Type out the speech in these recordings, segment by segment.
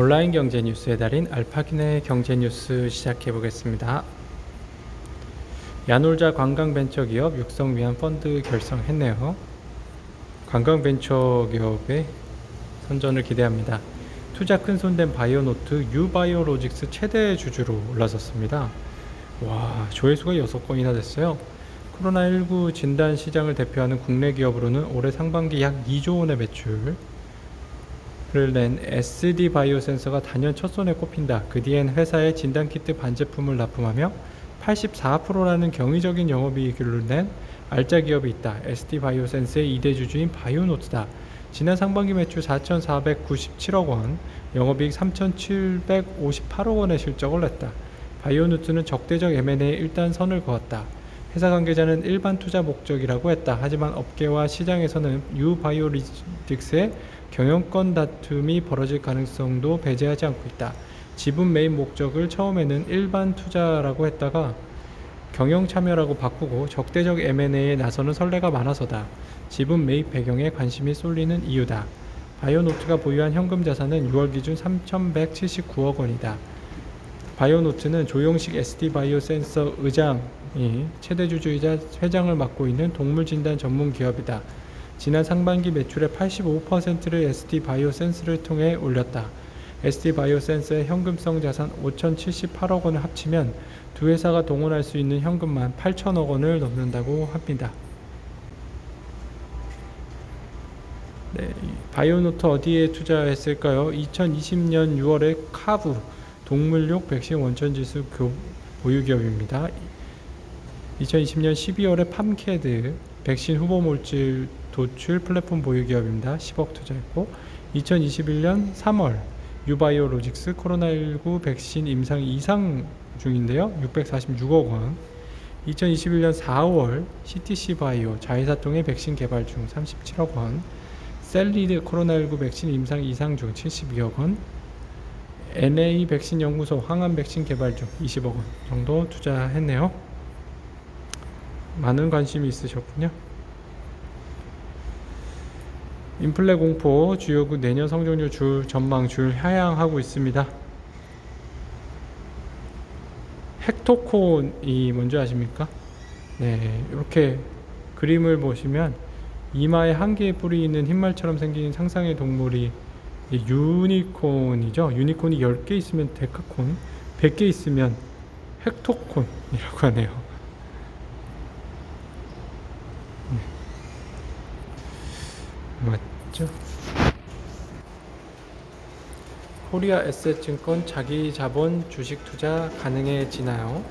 온라인 경제 뉴스의 달인 알파긴의 경제 뉴스 시작해 보겠습니다. 야놀자 관광벤처기업 육성 위한 펀드 결성했네요. 관광벤처기업의 선전을 기대합니다. 투자 큰손된 바이오노트 유바이오로직스 최대 주주로 올라섰습니다. 와, 조회수가 6건이나 됐어요. 코로나19 진단 시장을 대표하는 국내 기업으로는 올해 상반기 약 2조 원의 매출을 낸 SD 바이오센서가 단연 첫손에 꼽힌다. 그 뒤엔 회사의 진단키트 반제품을 납품하며 84%라는 경이적인 영업이익을 낸 알짜 기업이 있다. SD 바이오센스의 2대 주주인 바이오노트다. 지난 상반기 매출 4,497억 원, 영업이익 3,758억 원의 실적을 냈다. 바이오노트는 적대적 M&A에 일단 선을 그었다. 회사 관계자는 일반 투자 목적이라고 했다. 하지만 업계와 시장에서는 유바이오로직스의 경영권 다툼이 벌어질 가능성도 배제하지 않고 있다. 지분 매입 목적을 처음에는 일반 투자라고 했다가 경영 참여라고 바꾸고 적대적 M&A에 나서는 선례가 많아서다. 지분 매입 배경에 관심이 쏠리는 이유다. 바이오노트가 보유한 현금 자산은 6월 기준 3,179억 원이다. 바이오노트는 조용식 SD 바이오센서 의장이 최대 주주이자 회장을 맡고 있는 동물 진단 전문 기업이다. 지난 상반기 매출의 85%를 SD 바이오센스를 통해 올렸다. SD 바이오센스의 현금성 자산 5,078억 원을 합치면 두 회사가 동원할 수 있는 현금만 8천억 원을 넘는다고 합니다. 네, 바이오노트 어디에 투자했을까요? 2020년 6월에 카브 동물용 백신 원천지수 보유 기업입니다. 2020년 12월에 팜캐드 백신 후보 물질 도출 플랫폼 보유 기업입니다. 10억 투자했고 2021년 3월 유바이오로직스 코로나19 백신 임상 이상 중인데요. 646억 원. 2021년 4월 CTC 바이오 자회사통의 백신 개발 중 37억 원. 셀리드 코로나19 백신 임상 이상 중 72억 원. NA 백신 연구소 항암 백신 개발 중 20억 원 정도 투자했네요. 많은 관심이 있으셨군요. 인플레 공포 주요국 내년 성장률 전망 하향하고 있습니다. 헥토콘이 뭔지 아십니까? 네, 이렇게 그림을 보시면 이마에 한 개의 뿔이 있는 흰말처럼 생긴 상상의 동물이 유니콘이죠. 유니콘이 10개 있으면 데카콘, 100개 있으면 헥토콘이라고 하네요. 맞죠? 코리아 에셋증권 자기 자본 주식 투자 가능해지나요?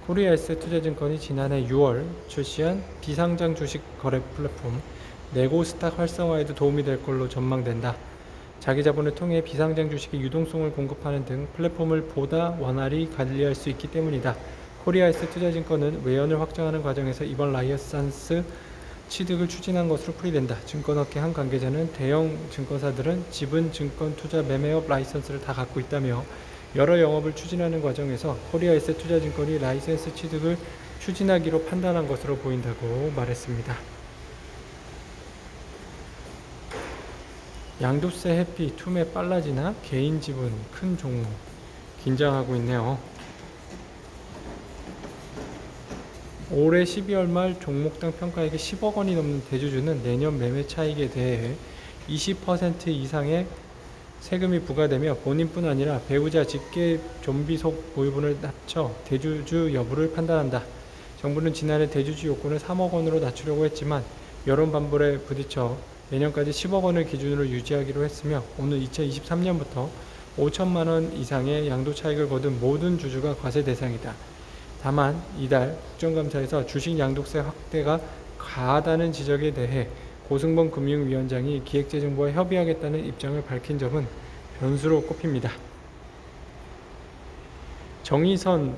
코리아 에셋투자증권이 지난해 6월 출시한 비상장 주식 거래 플랫폼 네고스탁 활성화에도 도움이 될 걸로 전망된다. 자기 자본을 통해 비상장 주식의 유동성을 공급하는 등 플랫폼을 보다 원활히 관리할 수 있기 때문이다. 코리아 에셋투자증권은 외연을 확장하는 과정에서 이번 라이어선스 취득을 추진한 것으로 풀이된다. 증권업계 한 관계자는 대형 증권사들은 지분 증권 투자 매매업 라이선스를 다 갖고 있다며 여러 영업을 추진하는 과정에서 코리아 에셋투자증권이 라이선스 취득을 추진하기로 판단한 것으로 보인다고 말했습니다. 양도세 회피 투매 빨라지나 개인 지분 큰 종목 긴장하고 있네요. 올해 12월 말 종목당 평가액이 10억 원이 넘는 대주주는 내년 매매 차익에 대해 20% 이상의 세금이 부과되며 본인뿐 아니라 배우자, 직계, 좀비속 보유분을 합쳐 대주주 여부를 판단한다. 정부는 지난해 대주주 요건을 3억 원으로 낮추려고 했지만 여론 반발에 부딪혀 내년까지 10억 원을 기준으로 유지하기로 했으며 오는 2023년부터 5천만 원 이상의 양도 차익을 거둔 모든 주주가 과세 대상이다. 다만 이달 국정감사에서 주식 양도세 확대가 과하다는 지적에 대해 고승범 금융위원장이 기획재정부와 협의하겠다는 입장을 밝힌 점은 변수로 꼽힙니다. 정의선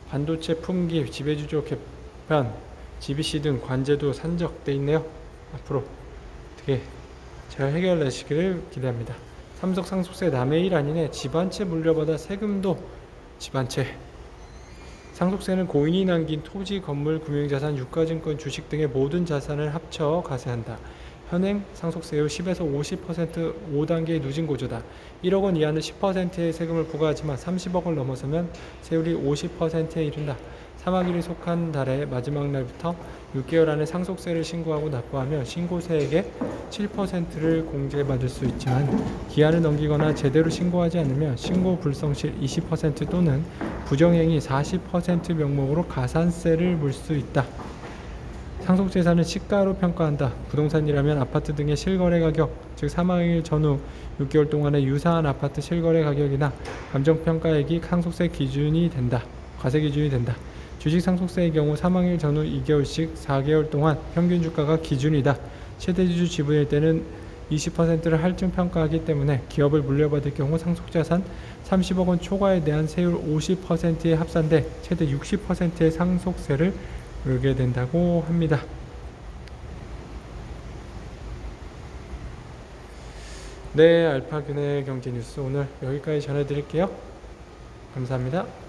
반도체 품귀 지배주주 개편 GBC 등 관제도 산적돼 있네요. 앞으로 어떻게 잘 해결되시기를 기대합니다. 삼성 상속세 남의 일 아니네. 집안채 물려받아 세금도 집안채. 상속세는 고인이 남긴 토지, 건물, 금융자산, 유가증권, 주식 등의 모든 자산을 합쳐 과세한다. 현행 상속세율 10에서 50% 5단계의 누진 구조다. 1억 원 이하는 10%의 세금을 부과하지만 30억을 넘어서면 세율이 50%에 이른다. 사마귀를 속한 달의 마지막 날부터 6개월 안에 상속세를 신고하고 납부하면 신고세액의 7%를 공제받을 수 있지만 기한을 넘기거나 제대로 신고하지 않으면 신고 불성실 20% 또는 부정행위 40% 명목으로 가산세를 물 수 있다. 상속재산은 시가로 평가한다. 부동산이라면 아파트 등의 실거래 가격, 즉 사망일 전후 6개월 동안의 유사한 아파트 실거래 가격이나 감정평가액이 상속세 기준이 된다. 과세 기준이 된다. 주식 상속세의 경우 사망일 전후 2개월씩 4개월 동안 평균 주가가 기준이다. 최대주주 지분일 때는 20%를 할증 평가하기 때문에 기업을 물려받을 경우 상속자산 30억 원 초과에 대한 세율 50%에 합산돼 최대 60%의 상속세를 물게 된다고 합니다. 네, 알파균의 경제뉴스 오늘 여기까지 전해드릴게요. 감사합니다.